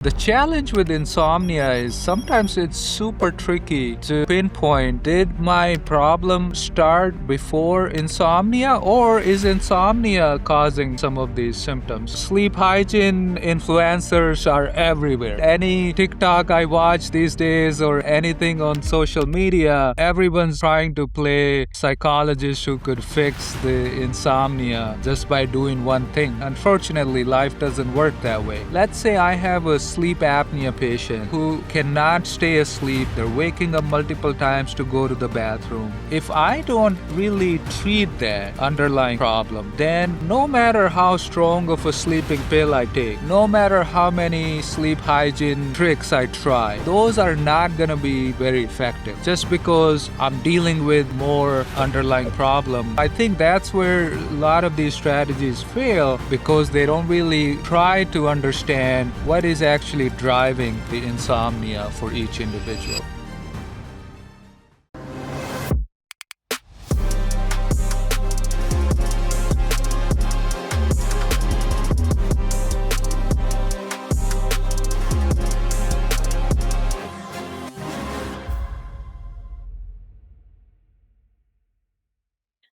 The challenge with insomnia is sometimes it's super tricky to pinpoint, did my problem start before insomnia or is insomnia causing some of these symptoms? Sleep hygiene influencers are everywhere. Any TikTok I watch these days or anything on social media, everyone's trying to play psychologist who could fix the insomnia just by doing one thing. Unfortunately, life doesn't work that way. Let's say I have a sleep apnea patient who cannot stay asleep. They're waking up multiple times to go to the bathroom. If I don't really treat that underlying problem, then no matter how strong of a sleeping pill I take, no matter how many sleep hygiene tricks I try, those are not going to be very effective just because I'm dealing with more underlying problem. I think that's where a lot of these strategies fail because they don't really try to understand what is actually driving the insomnia for each individual.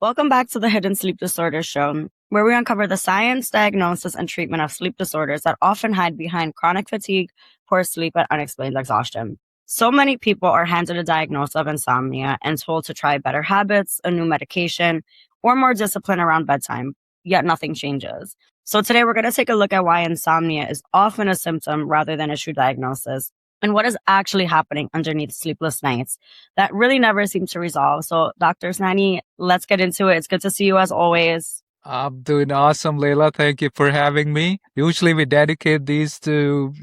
Welcome back to the Hidden Sleep Disorders Show, where we uncover the science, diagnosis, and treatment of sleep disorders that often hide behind chronic fatigue, poor sleep, and unexplained exhaustion. So many people are handed a diagnosis of insomnia and told to try better habits, a new medication, or more discipline around bedtime, yet nothing changes. So today we're going to take a look at why insomnia is often a symptom rather than a true diagnosis, and what is actually happening underneath sleepless nights that really never seem to resolve. So, Dr. Sani, let's get into it. It's good to see you as always. I'm doing awesome, Leila. Thank you for having me. Usually we dedicate these to,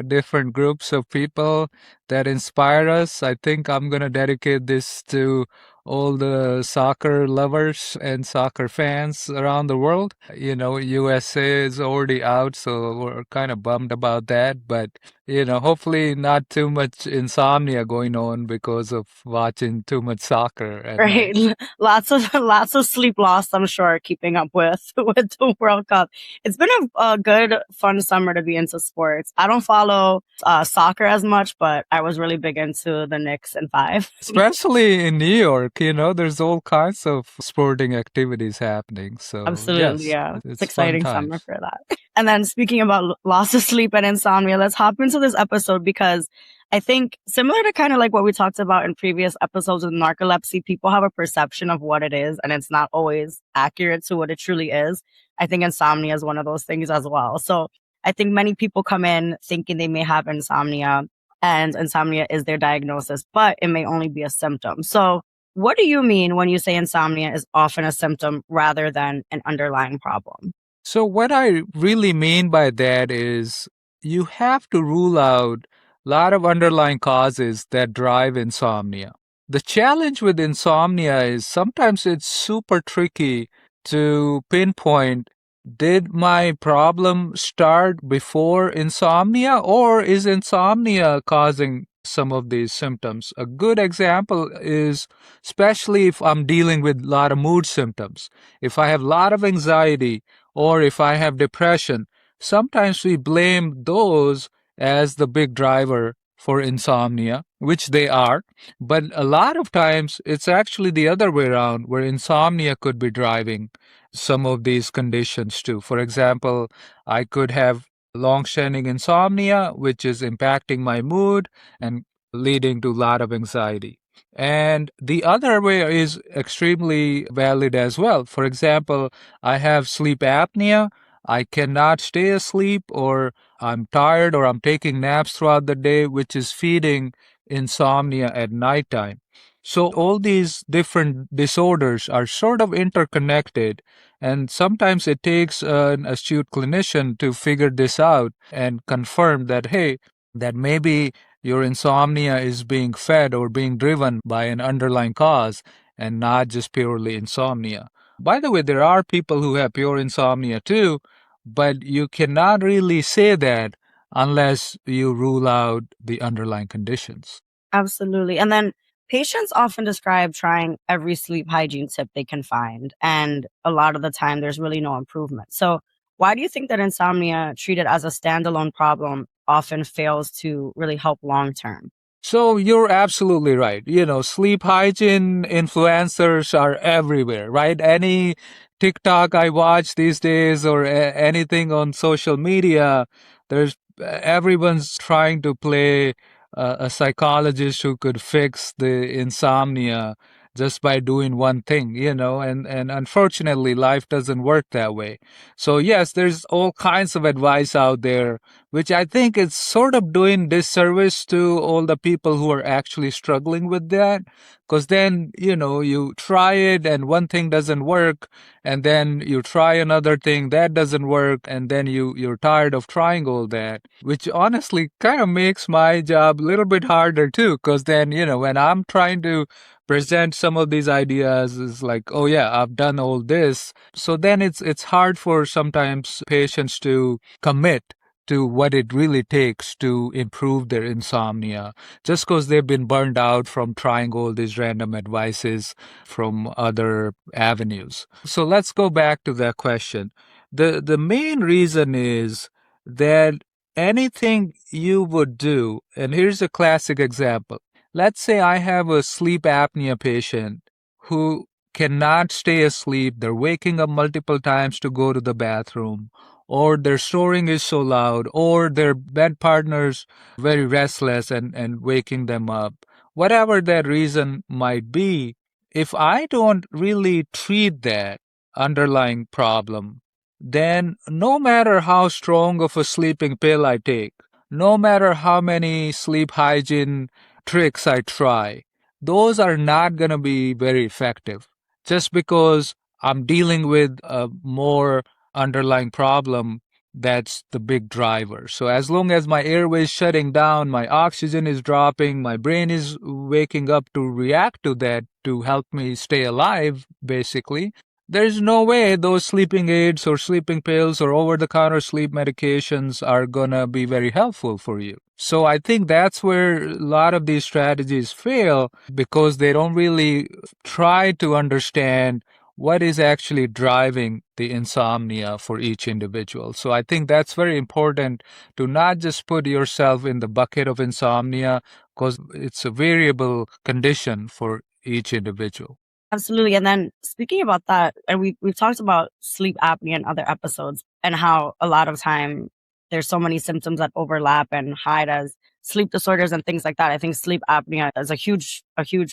different groups of people that inspire us. I think I'm going to dedicate this to all the soccer lovers and soccer fans around the world. USA is already out, so we're kind of bummed about that. But, hopefully not too much insomnia going on because of watching too much soccer at night. Right. Lots of sleep loss, I'm sure, keeping up with the World Cup. It's been a good, fun summer to be into sports. I don't follow soccer as much, but I was really big into the Knicks and Five. Especially in New York, there's all kinds of sporting activities happening. So, Absolutely, yes, yeah. It's it's fun exciting summer times. for that. And then speaking about loss of sleep and insomnia, let's hop into this episode because I think similar to kind of like what we talked about in previous episodes with narcolepsy, people have a perception of what it is and it's not always accurate to what it truly is. I think insomnia is one of those things as well. So I think many people come in thinking they may have insomnia and insomnia is their diagnosis, but it may only be a symptom. So what do you mean when you say insomnia is often a symptom rather than an underlying problem? So, what I really mean by that is you have to rule out a lot of underlying causes that drive insomnia. The challenge with insomnia is sometimes it's super tricky to pinpoint, did my problem start before insomnia or is insomnia causing some of these symptoms? A good example is especially if I'm dealing with a lot of mood symptoms. If I have a lot of anxiety, or if I have depression, sometimes we blame those as the big driver for insomnia, which they are. But a lot of times it's actually the other way around, where insomnia could be driving some of these conditions too. For example, I could have long-standing insomnia, which is impacting my mood and leading to a lot of anxiety. And the other way is extremely valid as well. For example, I have sleep apnea. I cannot stay asleep, or I'm tired, or I'm taking naps throughout the day, which is feeding insomnia at nighttime. So, all these different disorders are sort of interconnected, and sometimes it takes an astute clinician to figure this out and confirm that, hey, that maybe your insomnia is being fed or being driven by an underlying cause and not just purely insomnia. By the way, there are people who have pure insomnia too, but you cannot really say that unless you rule out the underlying conditions. Absolutely. And then patients often describe trying every sleep hygiene tip they can find. And a lot of the time, there's really no improvement. So, why do you think that insomnia treated as a standalone problem often fails to really help long term. So you're absolutely right. Sleep hygiene influencers are everywhere, right? Any TikTok I watch these days or anything on social media, there's everyone's trying to play a psychologist who could fix the insomnia just by doing one thing, and unfortunately life doesn't work that way. So yes, there's all kinds of advice out there which I think is sort of doing disservice to all the people who are actually struggling with that. Because then, you try it and one thing doesn't work, and then you try another thing that doesn't work, and then you're tired of trying all that, which honestly kind of makes my job a little bit harder too. Because then, when I'm trying to present some of these ideas, is like, oh yeah, I've done all this. So then it's hard for sometimes patients to commit to what it really takes to improve their insomnia, just because they've been burned out from trying all these random advices from other avenues. So let's go back to that question. The main reason is that anything you would do, and here's a classic example. Let's say I have a sleep apnea patient who cannot stay asleep. They're waking up multiple times to go to the bathroom, or their snoring is so loud, or their bed partner's very restless and waking them up. Whatever that reason might be, if I don't really treat that underlying problem, then no matter how strong of a sleeping pill I take, no matter how many sleep hygiene tricks I try, those are not going to be very effective just because I'm dealing with a more underlying problem that's the big driver. So as long as my airway is shutting down, my oxygen is dropping, my brain is waking up to react to that to help me stay alive, basically, there's no way those sleeping aids or sleeping pills or over-the-counter sleep medications are gonna be very helpful for you. So I think that's where a lot of these strategies fail because they don't really try to understand what is actually driving the insomnia for each individual. So I think that's very important to not just put yourself in the bucket of insomnia because it's a variable condition for each individual. Absolutely. And then speaking about that, and we've talked about sleep apnea in other episodes and how a lot of time there's so many symptoms that overlap and hide as sleep disorders and things like that. I think sleep apnea is a huge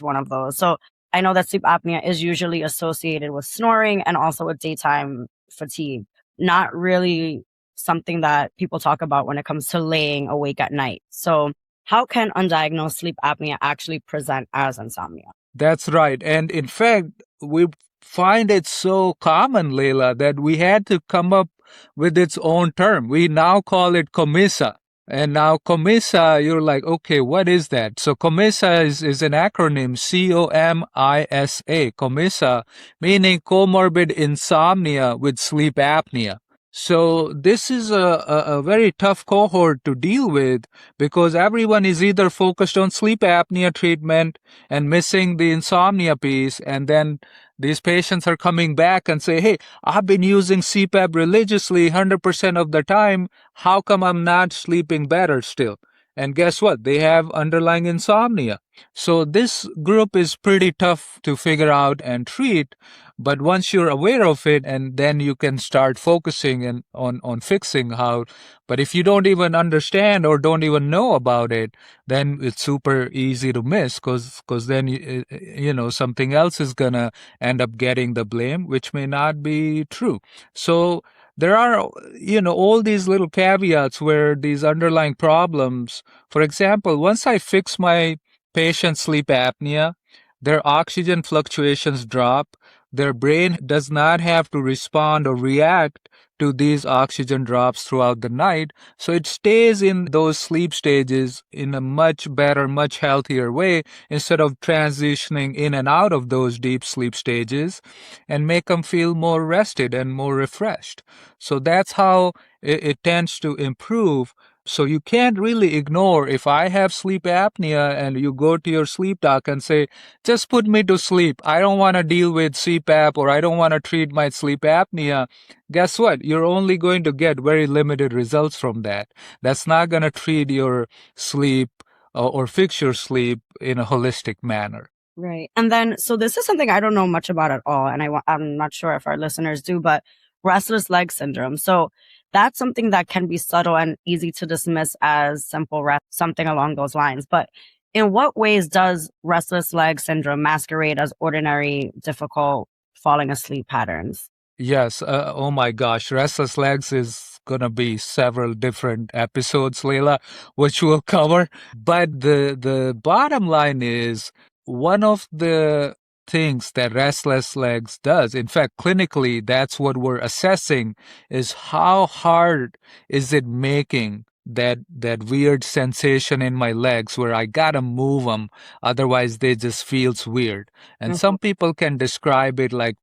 one of those. So I know that sleep apnea is usually associated with snoring and also with daytime fatigue, not really something that people talk about when it comes to laying awake at night. So how can undiagnosed sleep apnea actually present as insomnia? That's right. And in fact, we find it so common, Leila, that we had to come up with its own term. We now call it COMISA. And now COMISA, you're like, okay, what is that? So COMISA is an acronym, COMISA, COMISA, meaning comorbid insomnia with sleep apnea. So this is a very tough cohort to deal with because everyone is either focused on sleep apnea treatment and missing the insomnia piece. And then these patients are coming back and say, hey, I've been using CPAP religiously 100% of the time. How come I'm not sleeping better still? And guess what? They have underlying insomnia. So this group is pretty tough to figure out and treat. But once you're aware of it, and then you can start focusing on fixing how. But if you don't even understand or don't even know about it, then it's super easy to miss because then something else is gonna end up getting the blame, which may not be true. So there are all these little caveats where these underlying problems. For example, once I fix my patient's sleep apnea, their oxygen fluctuations drop. Their brain does not have to respond or react to these oxygen drops throughout the night. So it stays in those sleep stages in a much better, much healthier way instead of transitioning in and out of those deep sleep stages and make them feel more rested and more refreshed. So that's how it tends to improve. So you can't really ignore if I have sleep apnea and you go to your sleep doc and say, just put me to sleep. I don't want to deal with CPAP or I don't want to treat my sleep apnea. Guess what? You're only going to get very limited results from that. That's not going to treat your sleep or fix your sleep in a holistic manner. Right. And then, so this is something I don't know much about at all. And I'm not sure if our listeners do, but restless leg syndrome. So that's something that can be subtle and easy to dismiss as simple rest, something along those lines. But in what ways does restless leg syndrome masquerade as ordinary, difficult falling asleep patterns? Yes. Oh my gosh. Restless Legs is going to be several different episodes, Leila, which we'll cover. But the bottom line is one of the things that Restless Legs does, in fact, clinically, that's what we're assessing, is how hard is it making that weird sensation in my legs where I gotta move them, otherwise they just feels weird. And Mhm. some people can describe it like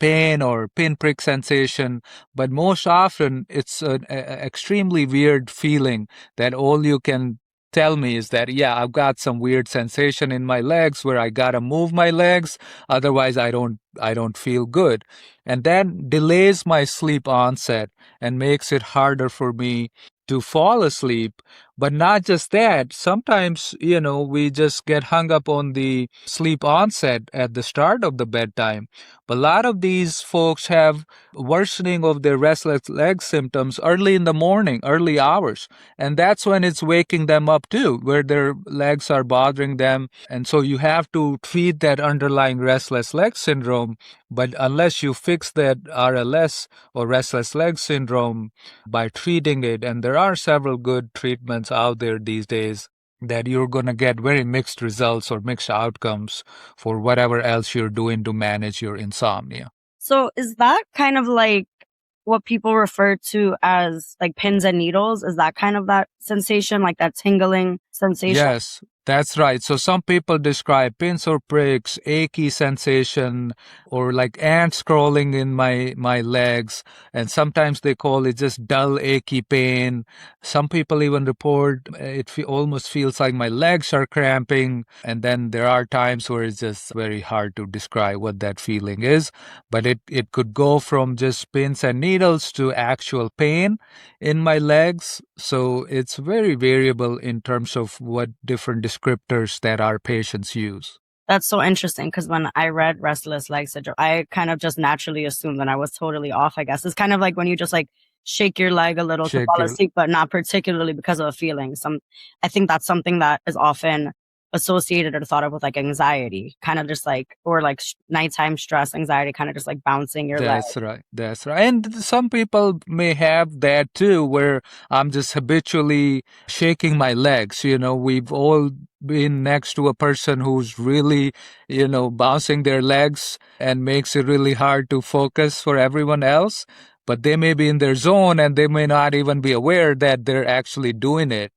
pain or pinprick sensation, but most often it's an extremely weird feeling that all you can tell me is that, yeah, I've got some weird sensation in my legs where I gotta move my legs, otherwise I don't feel good. And that delays my sleep onset and makes it harder for me to fall asleep. But not just that, sometimes, we just get hung up on the sleep onset at the start of the bedtime. But a lot of these folks have worsening of their restless leg symptoms early in the morning, early hours. And that's when it's waking them up too, where their legs are bothering them. And so you have to treat that underlying restless leg syndrome. But unless you fix that RLS or restless leg syndrome by treating it, and there are several good treatments out there these days, that you're going to get very mixed results or mixed outcomes for whatever else you're doing to manage your insomnia. So is that kind of like what people refer to as like pins and needles? Is that kind of that sensation, like that tingling sensation? Yes, that's right. So some people describe pins or pricks, achy sensation, or like ants crawling in my legs, and sometimes they call it just dull, achy pain. Some people even report it almost feels like my legs are cramping, and then there are times where it's just very hard to describe what that feeling is. But it could go from just pins and needles to actual pain in my legs. So it's very variable in terms of what different descriptors that our patients use. That's so interesting because when I read restless leg syndrome, I kind of just naturally assumed that I was totally off, I guess. It's kind of like when you just like shake your leg a little to Check fall your asleep, but not particularly because of a feeling. I think that's something that is often associated or thought of with like anxiety, kind of just like, or like nighttime stress, anxiety, kind of just like bouncing your leg. That's right. That's right. And some people may have that too, where I'm just habitually shaking my legs. We've all been next to a person who's really, bouncing their legs and makes it really hard to focus for everyone else. But they may be in their zone and they may not even be aware that they're actually doing it,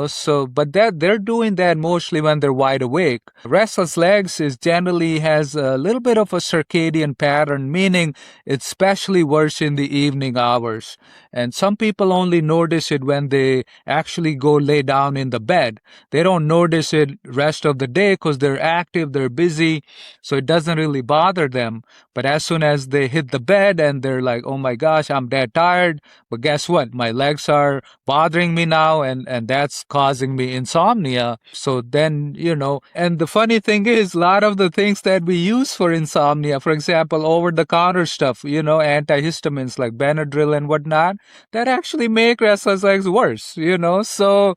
So, but that they're doing that mostly when they're wide awake. Restless legs is generally has a little bit of a circadian pattern, meaning it's especially worse in the evening hours. And some people only notice it when they actually go lay down in the bed. They don't notice it rest of the day because they're active, they're busy, so it doesn't really bother them. But as soon as they hit the bed and they're like, oh my gosh, I'm dead tired, but guess what? My legs are bothering me now, and that's causing me insomnia. So then, and the funny thing is, a lot of the things that we use for insomnia, for example, over the counter stuff, antihistamines like Benadryl and whatnot, that actually make restless legs worse, so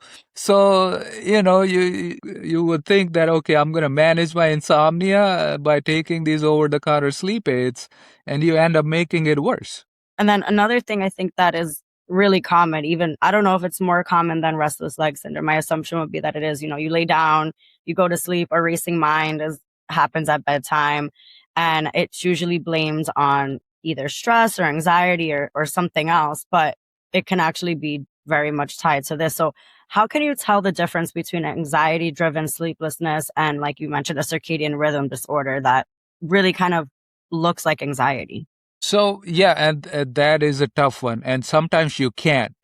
you would think that, okay, I'm going to manage my insomnia by taking these over the counter sleep aids, and you end up making it worse. And then another thing I think that is really common, even I don't know if it's more common than restless leg syndrome. My assumption would be that it is, you lay down, you go to sleep, a racing mind happens at bedtime, and it's usually blamed on either stress or anxiety or something else, but it can actually be very much tied to this. So how can you tell the difference between anxiety driven sleeplessness and, like you mentioned, a circadian rhythm disorder that really kind of looks like anxiety? So yeah, and that is a tough one, and sometimes you can't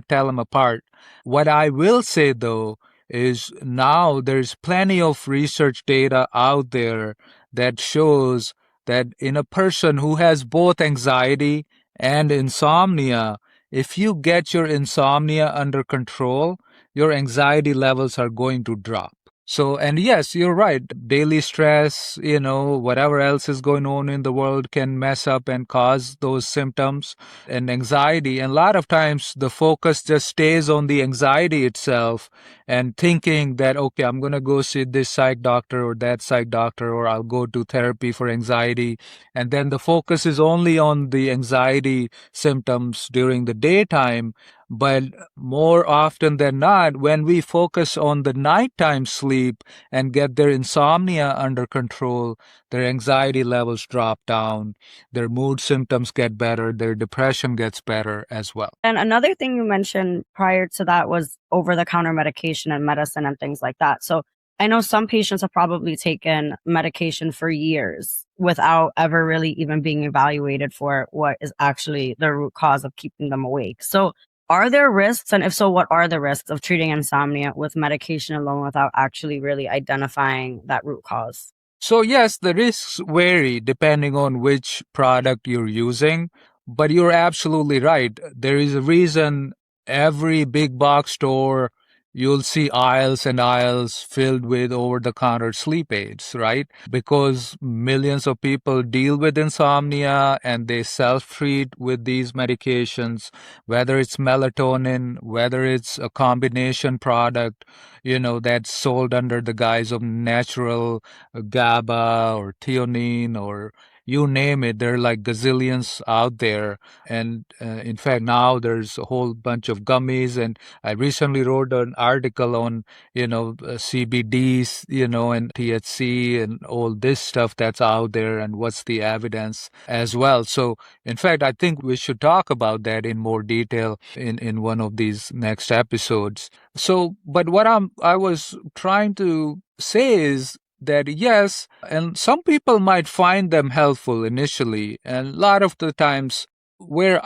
tell them apart. What I will say though is now there's plenty of research data out there that shows that in a person who has both anxiety and insomnia, if you get your insomnia under control, your anxiety levels are going to drop. So, and yes, you're right. Daily stress, whatever else is going on in the world can mess up and cause those symptoms and anxiety. And a lot of times the focus just stays on the anxiety itself and thinking that, okay, I'm going to go see this psych doctor or that psych doctor, or I'll go to therapy for anxiety. And then the focus is only on the anxiety symptoms during the daytime. But more often than not, when we focus on the nighttime sleep and get their insomnia under control, their anxiety levels drop down, their mood symptoms get better, their depression gets better as well. And another thing you mentioned prior to that was over-the-counter medication and medicine and things like that. So I know some patients have probably taken medication for years without ever really even being evaluated for what is actually the root cause of keeping them awake. So are there risks? And if so, what are the risks of treating insomnia with medication alone without actually really identifying that root cause? So yes, the risks vary depending on which product you're using, but you're absolutely right. There is a reason every big box store you'll see aisles and aisles filled with over-the-counter sleep aids, right? Because millions of people deal with insomnia and they self-treat with these medications, whether it's melatonin, whether it's a combination product, that's sold under the guise of natural GABA or theanine or you name it. There are like gazillions out there. And in fact, now there's a whole bunch of gummies. And I recently wrote an article on, CBDs, and THC and all this stuff that's out there and what's the evidence as well. So, in fact, I think we should talk about that in more detail in one of these next episodes. So, but what I was trying to say is that yes, and some people might find them helpful initially, and a lot of the times where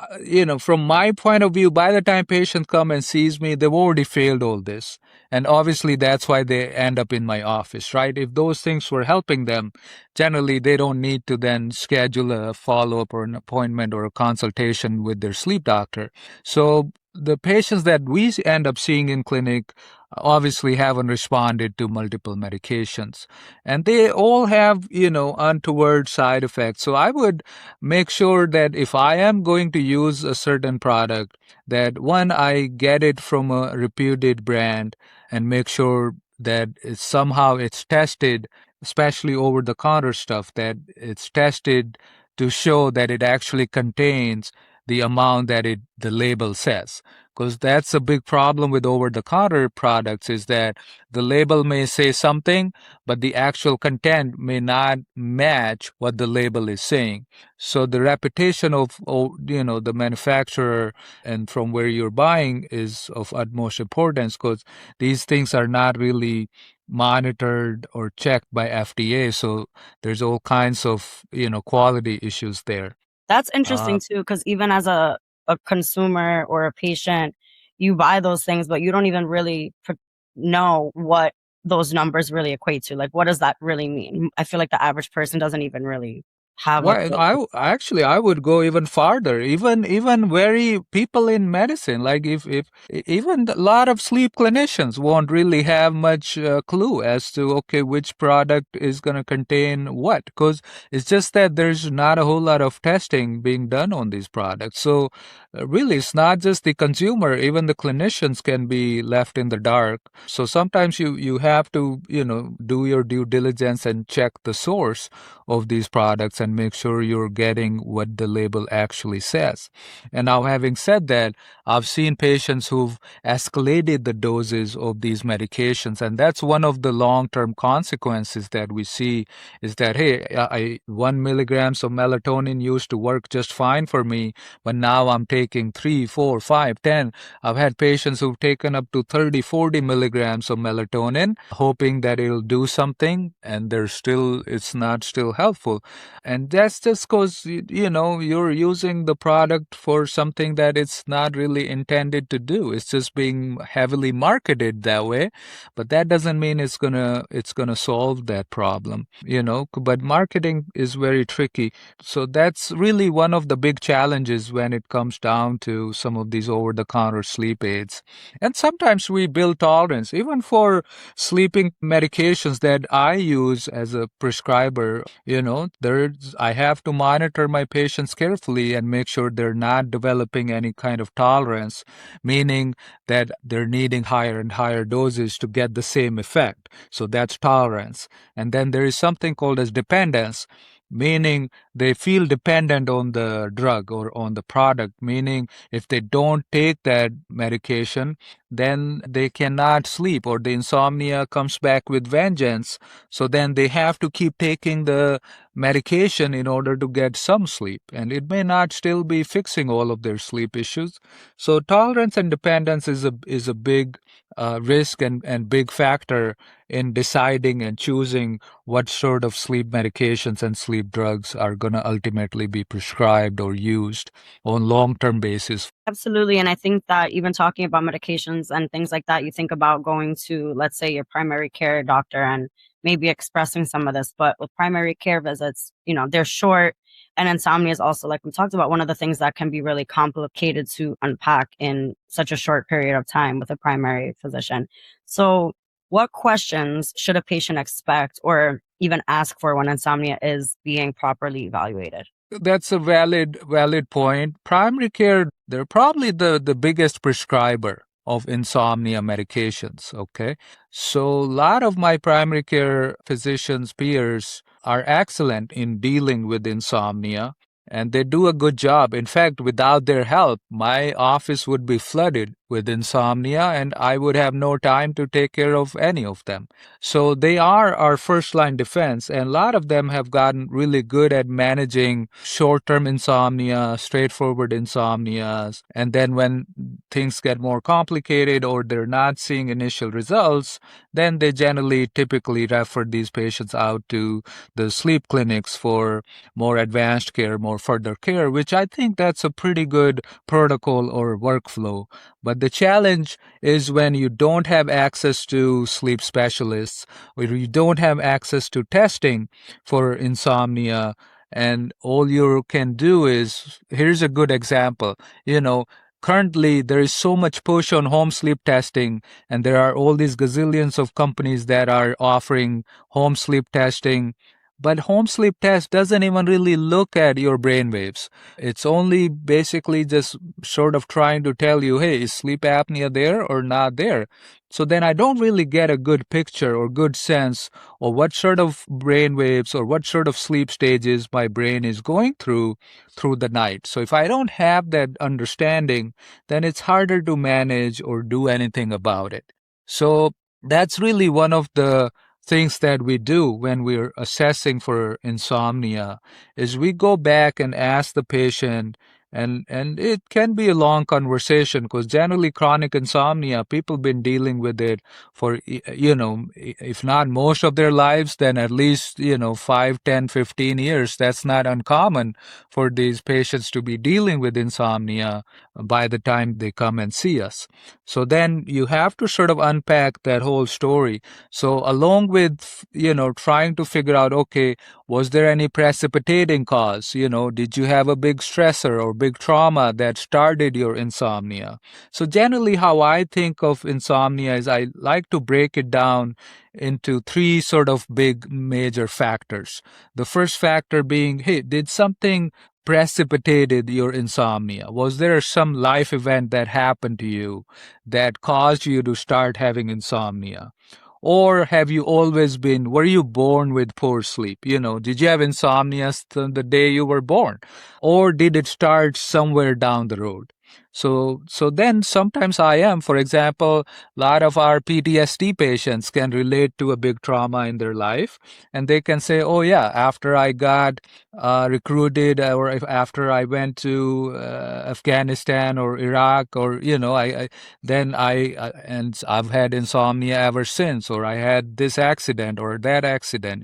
from my point of view, by the time patients come and sees me, they've already failed all this, and obviously that's why they end up in my office, right? If those things were helping them, generally they don't need to then schedule a follow-up or an appointment or a consultation with their sleep doctor. So the patients that we end up seeing in clinic obviously haven't responded to multiple medications, and they all have untoward side effects. So I would make sure that if I am going to use a certain product, that one, I get it from a reputed brand and make sure that it's tested, especially over the counter stuff, that it's tested to show that it actually contains the amount that the label says. Because that's a big problem with over-the-counter products, is that the label may say something, but the actual content may not match what the label is saying. So the reputation of the manufacturer and from where you're buying is of utmost importance, because these things are not really monitored or checked by FDA. So there's all kinds of quality issues there. That's interesting too, because even as a consumer or a patient, you buy those things, but you don't even really know what those numbers really equate to. Like, what does that really mean? I feel like the average person doesn't even really have a Well, clue. I would go even farther. Even very people in medicine, like if even a lot of sleep clinicians won't really have much clue as to okay which product is going to contain what, because it's just that there's not a whole lot of testing being done on these products. So really, it's not just the consumer. Even the clinicians can be left in the dark. So sometimes you have to do your due diligence and check the source of these products and make sure you're getting what the label actually says. And now, having said that, I've seen patients who've escalated the doses of these medications, and that's one of the long-term consequences that we see, is that, hey, 1 milligrams of melatonin used to work just fine for me, but now I'm taking 3, 4, 5, 10. I've had patients who've taken up to 30, 40 milligrams of melatonin, hoping that it'll do something, and it's not still helpful. And that's just because, you're using the product for something that it's not really intended to do. It's just being heavily marketed that way. But that doesn't mean it's gonna solve that problem, But marketing is very tricky. So that's really one of the big challenges when it comes down to some of these over-the-counter sleep aids. And sometimes we build tolerance, even for sleeping medications that I use as a prescriber. I have to monitor my patients carefully and make sure they're not developing any kind of tolerance, meaning that they're needing higher and higher doses to get the same effect. So that's tolerance. And then there is something called as dependence, meaning they feel dependent on the drug or on the product, meaning if they don't take that medication, then they cannot sleep, or the insomnia comes back with vengeance. So then they have to keep taking the medication in order to get some sleep, and it may not still be fixing all of their sleep issues. So tolerance and dependence is a big risk and big factor in deciding and choosing what sort of sleep medications and sleep drugs are going to ultimately be prescribed or used on long-term basis. Absolutely. And I think that even talking about medications and things like that, you think about going to, let's say, your primary care doctor and maybe expressing some of this. But with primary care visits, they're short. And insomnia is also, like we talked about, one of the things that can be really complicated to unpack in such a short period of time with a primary physician. So, what questions should a patient expect or even ask for when insomnia is being properly evaluated? That's a valid point. Primary care, they're probably the biggest prescriber of insomnia medications, okay? So a lot of my primary care physicians peers are excellent in dealing with insomnia, and they do a good job. In fact, without their help, my office would be flooded with insomnia and I would have no time to take care of any of them. So they are our first line defense, and a lot of them have gotten really good at managing short term insomnia, straightforward insomnias. And then when things get more complicated or they're not seeing initial results, then they generally typically refer these patients out to the sleep clinics for more advanced care, more further care, which I think that's a pretty good protocol or workflow. But the challenge is when you don't have access to sleep specialists, or you don't have access to testing for insomnia, and all you can do is, here's a good example. Currently there is so much push on home sleep testing, and there are all these gazillions of companies that are offering home sleep testing. But home sleep test doesn't even really look at your brain waves. It's only basically just sort of trying to tell you, hey, is sleep apnea there or not there? So then I don't really get a good picture or good sense of what sort of brain waves or what sort of sleep stages my brain is going through the night. So if I don't have that understanding, then it's harder to manage or do anything about it. So that's really one of the things that we do when we're assessing for insomnia is we go back and ask the patient, and it can be a long conversation because generally chronic insomnia, people been dealing with it for if not most of their lives, then at least 5, 10, 15 years. That's not uncommon for these patients to be dealing with insomnia by the time they come and see us. So then you have to sort of unpack that whole story. So along with, trying to figure out, okay, was there any precipitating cause? Did you have a big stressor or big trauma that started your insomnia? So generally how I think of insomnia is I like to break it down into three sort of big major factors. The first factor being, hey, did something precipitated your insomnia? Was there some life event that happened to you that caused you to start having insomnia? Or have you always were you born with poor sleep? Did you have insomnia the day you were born? Or did it start somewhere down the road? So then sometimes I am, for example, a lot of our PTSD patients can relate to a big trauma in their life, and they can say, oh yeah, after I got recruited, or if after I went to Afghanistan or Iraq, or then and I've had insomnia ever since, or I had this accident or that accident.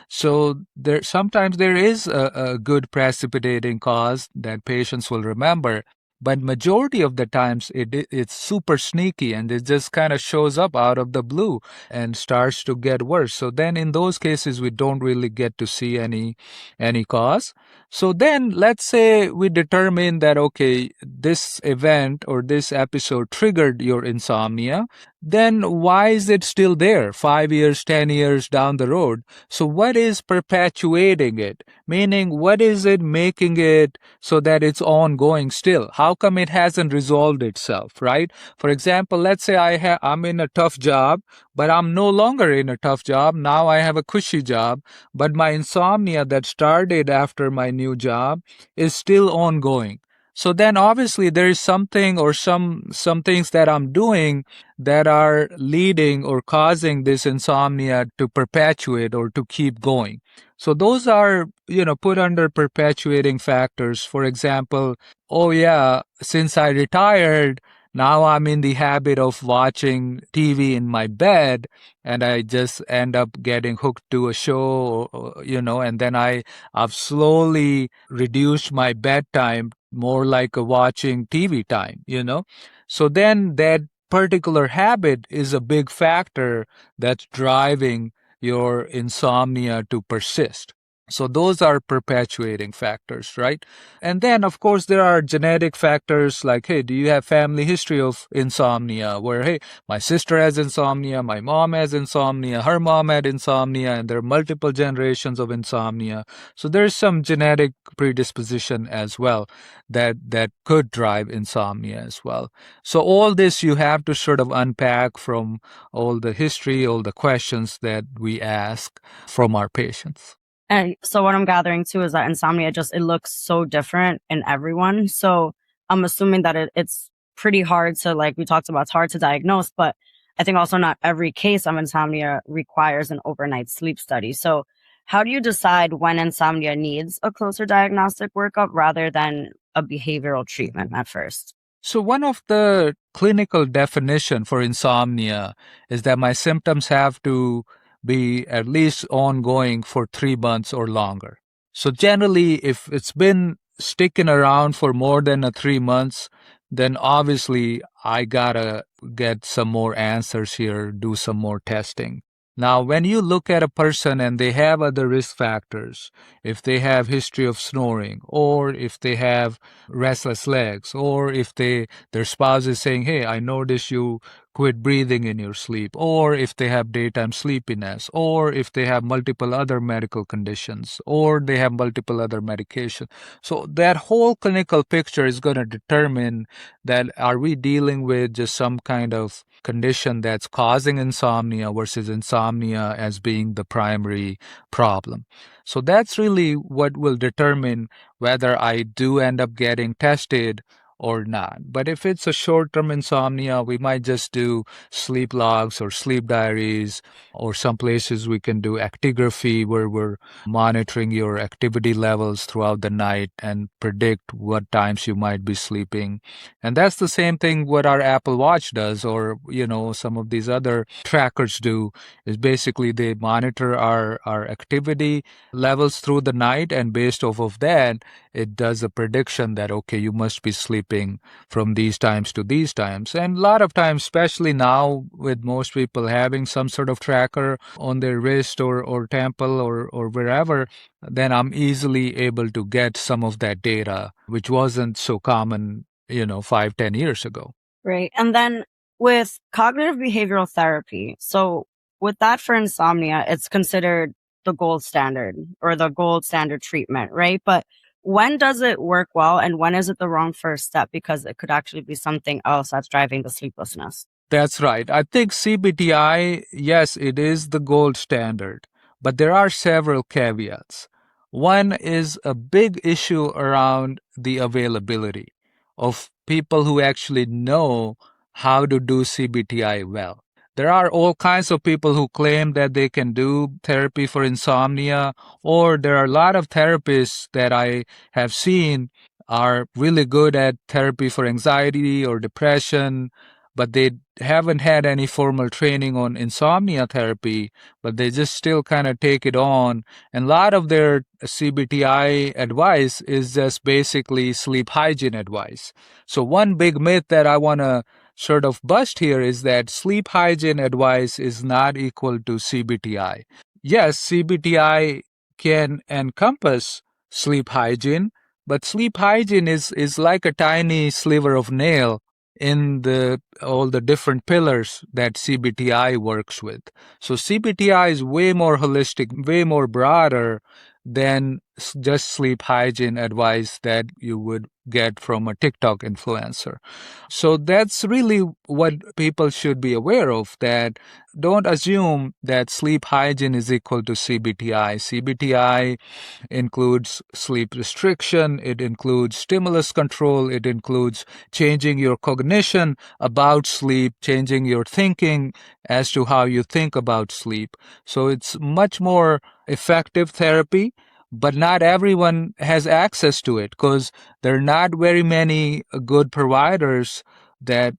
So sometimes there is a good precipitating cause that patients will remember, but majority of the times it's super sneaky, and it just kind of shows up out of the blue and starts to get worse. So then in those cases we don't really get to see any cause. So then let's say we determine that, okay, this event or this episode triggered your insomnia. Then why is it still there 5 years, 10 years down the road? So what is perpetuating it? Meaning, what is it making it so that it's ongoing still? How come it hasn't resolved itself, right? For example, let's say I'm in a tough job, but I'm no longer in a tough job. Now I have a cushy job, but my insomnia that started after my new job is still ongoing. So then obviously there is something, or some things that I'm doing that are leading or causing this insomnia to perpetuate or to keep going. So those are, put under perpetuating factors. For example, oh yeah, since I retired, now I'm in the habit of watching TV in my bed, and I just end up getting hooked to a show, and then I've slowly reduced my bedtime more like a watching TV time. So then that particular habit is a big factor that's driving your insomnia to persist. So those are perpetuating factors, right? And then, of course, there are genetic factors like, hey, do you have family history of insomnia? Where, hey, my sister has insomnia, my mom has insomnia, her mom had insomnia, and there are multiple generations of insomnia. So there's some genetic predisposition as well that could drive insomnia as well. So all this you have to sort of unpack from all the history, all the questions that we ask from our patients. And so what I'm gathering too is that insomnia it looks so different in everyone. So I'm assuming that it's pretty hard to, like we talked about, it's hard to diagnose, but I think also not every case of insomnia requires an overnight sleep study. So how do you decide when insomnia needs a closer diagnostic workup rather than a behavioral treatment at first? So one of the clinical definition for insomnia is that my symptoms have to be at least ongoing for 3 months or longer. So generally, if it's been sticking around for more than 3 months, then obviously I gotta get some more answers here, do some more testing. Now, when you look at a person and they have other risk factors, if they have history of snoring, or if they have restless legs, or if their spouse is saying, hey, I notice you quit breathing in your sleep, or if they have daytime sleepiness, or if they have multiple other medical conditions, or they have multiple other medication. So that whole clinical picture is going to determine that are we dealing with just some kind of condition that's causing insomnia versus insomnia as being the primary problem. So that's really what will determine whether I do end up getting tested or not. But if it's a short-term insomnia, we might just do sleep logs or sleep diaries, or some places we can do actigraphy where we're monitoring your activity levels throughout the night and predict what times you might be sleeping. And that's the same thing what our Apple Watch does, or some of these other trackers do, is basically they monitor our activity levels through the night, and based off of that it does a prediction that, okay, you must be sleeping from these times to these times. And a lot of times, especially now with most people having some sort of tracker on their wrist or temple or wherever, then I'm easily able to get some of that data, which wasn't so common 5-10 years ago. Right. And then with cognitive behavioral therapy, so with that for insomnia, it's considered the gold standard or the gold standard treatment, right? But when does it work well, and when is it the wrong first step because it could actually be something else that's driving the sleeplessness? That's right. I think CBT-I, yes, it is the gold standard, but there are several caveats. One is a big issue around the availability. of people who actually know how to do CBT-I well. There are all kinds of people who claim that they can do therapy for insomnia, or there are a lot of therapists that I have seen are really good at therapy for anxiety or depression, but they haven't had any formal training on insomnia therapy, but they just still kind of take it on. And a lot of their CBT-I advice is just basically sleep hygiene advice. So, one big myth that I want to sort of bust here is that sleep hygiene advice is not equal to CBT-I. Yes, CBT-I can encompass sleep hygiene, but sleep hygiene is like a tiny sliver of nail in the all the different pillars that CBT-I works with. So CBT-I is way more holistic, way more broader than just sleep hygiene advice that you would get from a TikTok influencer. So that's really what people should be aware of, that don't assume that sleep hygiene is equal to CBT-I. CBT-I includes sleep restriction, it includes stimulus control, it includes changing your cognition about sleep, changing your thinking as to how you think about sleep. So it's much more effective therapy, but not everyone has access to it because there are not very many good providers that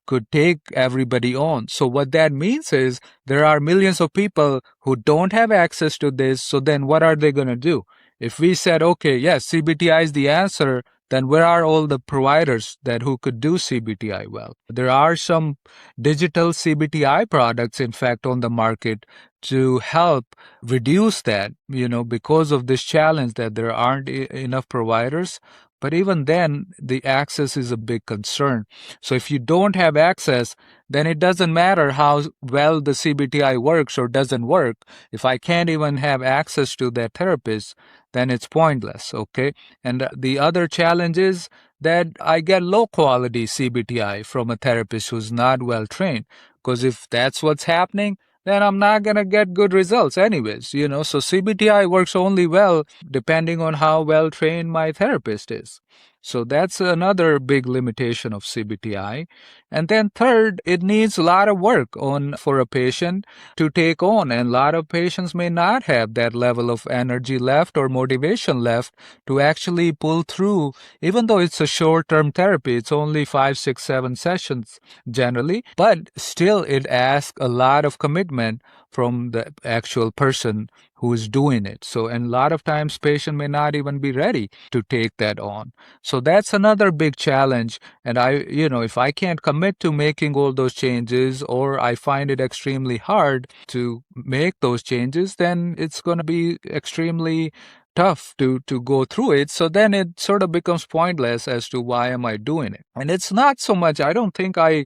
could take everybody on. So what that means is there are millions of people who don't have access to this. So then what are they going to do? If we said, okay, yes, CBT-I is the answer, then where are all the providers that who could do CBT-I well? There are some digital CBT-I products, in fact, on the market to help reduce that, because of this challenge that there aren't enough providers. But even then, the access is a big concern. So if you don't have access, then it doesn't matter how well the CBT-I works or doesn't work. If I can't even have access to that therapist, then it's pointless, okay? And the other challenge is that I get low quality CBT-I from a therapist who's not well trained. Because if that's what's happening, then I'm not going to get good results anyways, So CBT-I works only well depending on how well trained my therapist is. So that's another big limitation of CBT-I. And then third, it needs a lot of work on for a patient to take on. And a lot of patients may not have that level of energy left or motivation left to actually pull through, even though it's a short-term therapy. It's only 5, 6, 7 sessions generally, but still it asks a lot of commitment from the actual person who is doing it. So, and a lot of times patient may not even be ready to take that on. So that's another big challenge. And if I can't commit to making all those changes, or I find it extremely hard to make those changes, then it's going to be extremely tough to go through it. So then it sort of becomes pointless as to why am I doing it. And it's not so much, I don't think I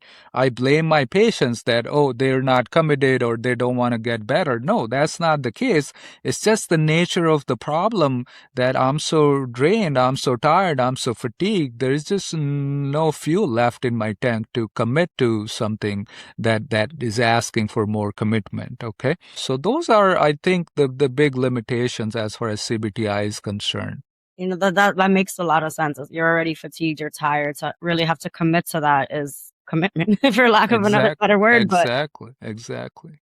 blame my patients that, oh, they're not committed or they don't want to get better. No, that's not the case. It's just the nature of the problem that I'm so drained, I'm so tired, I'm so fatigued. There is just no fuel left in my tank to commit to something that is asking for more commitment. Okay. So those are, I think, the big limitations as far as CBT-I is concerned. That makes a lot of sense. You're already fatigued, you're tired. To really have to commit to that is commitment, for lack of another better word. Exactly.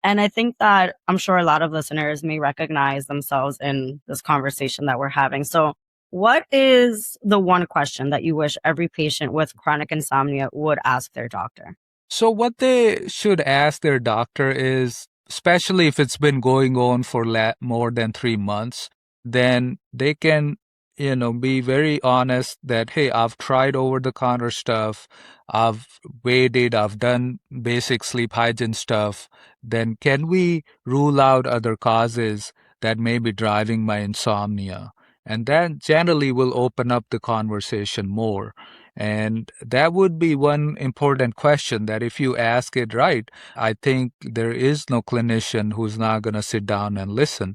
And I think that I'm sure a lot of listeners may recognize themselves in this conversation that we're having. So what is the one question that you wish every patient with chronic insomnia would ask their doctor? So what they should ask their doctor is, especially if it's been going on for more than 3 months, then they can, be very honest that, hey, I've tried over-the-counter stuff, I've waited, I've done basic sleep hygiene stuff. Then can we rule out other causes that may be driving my insomnia? And that generally will open up the conversation more. And that would be one important question that if you ask it right, I think there is no clinician who's not going to sit down and listen.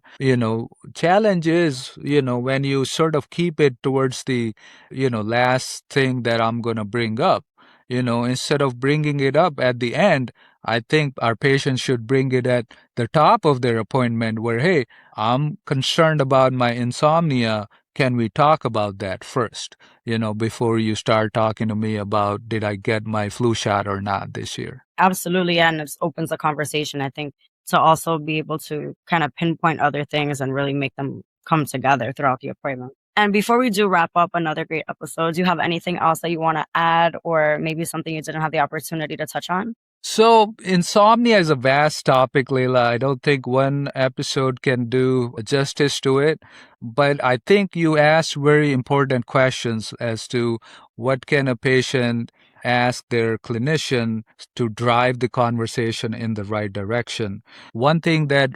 Challenge is, when you sort of keep it towards the, last thing that I'm going to bring up, instead of bringing it up at the end, I think our patients should bring it at the top of their appointment where, hey, I'm concerned about my insomnia. can we talk about that first, before you start talking to me about did I get my flu shot or not this year? Absolutely. And it opens the conversation, I think, to also be able to kind of pinpoint other things and really make them come together throughout the appointment. And before we do wrap up another great episode, do you have anything else that you want to add, or maybe something you didn't have the opportunity to touch on? So, insomnia is a vast topic, Leila. I don't think one episode can do justice to it. But I think you asked very important questions as to what can a patient ask their clinician to drive the conversation in the right direction. One thing that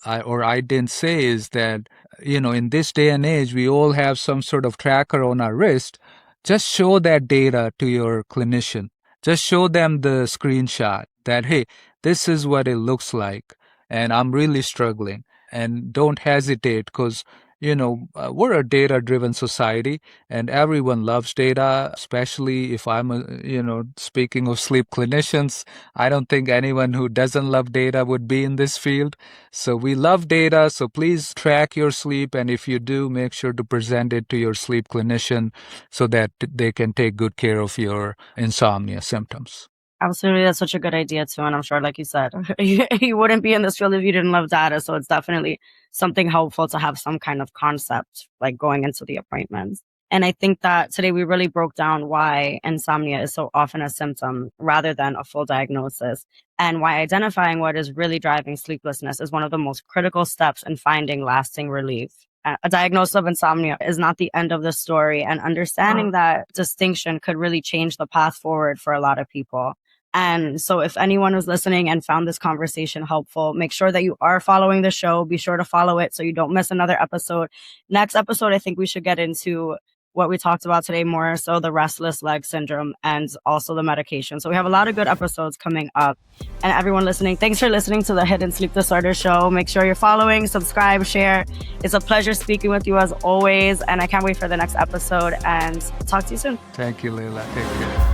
I didn't say is that, in this day and age, we all have some sort of tracker on our wrist. Just show that data to your clinician. Just show them the screenshot that, hey, this is what it looks like, and I'm really struggling. And don't hesitate because, we're a data-driven society, and everyone loves data, especially if speaking of sleep clinicians, I don't think anyone who doesn't love data would be in this field. So we love data, so please track your sleep, and if you do, make sure to present it to your sleep clinician so that they can take good care of your insomnia symptoms. Absolutely. That's such a good idea, too. And I'm sure, like you said, you wouldn't be in this field if you didn't love data. So it's definitely something helpful to have some kind of concept like going into the appointments. And I think that today we really broke down why insomnia is so often a symptom rather than a full diagnosis, and why identifying what is really driving sleeplessness is one of the most critical steps in finding lasting relief. A diagnosis of insomnia is not the end of the story, and understanding that distinction could really change the path forward for a lot of people. And so if anyone was listening and found this conversation helpful, make sure that you are following the show. Be sure to follow it so you don't miss another episode. Next episode, I think we should get into what we talked about today more, so the restless leg syndrome and also the medication. So we have a lot of good episodes coming up. And everyone listening, thanks for listening to the Hidden Sleep Disorder Show. Make sure you're following, subscribe, share. It's a pleasure speaking with you as always. And I can't wait for the next episode, and talk to you soon. Thank you, Leila. Take care.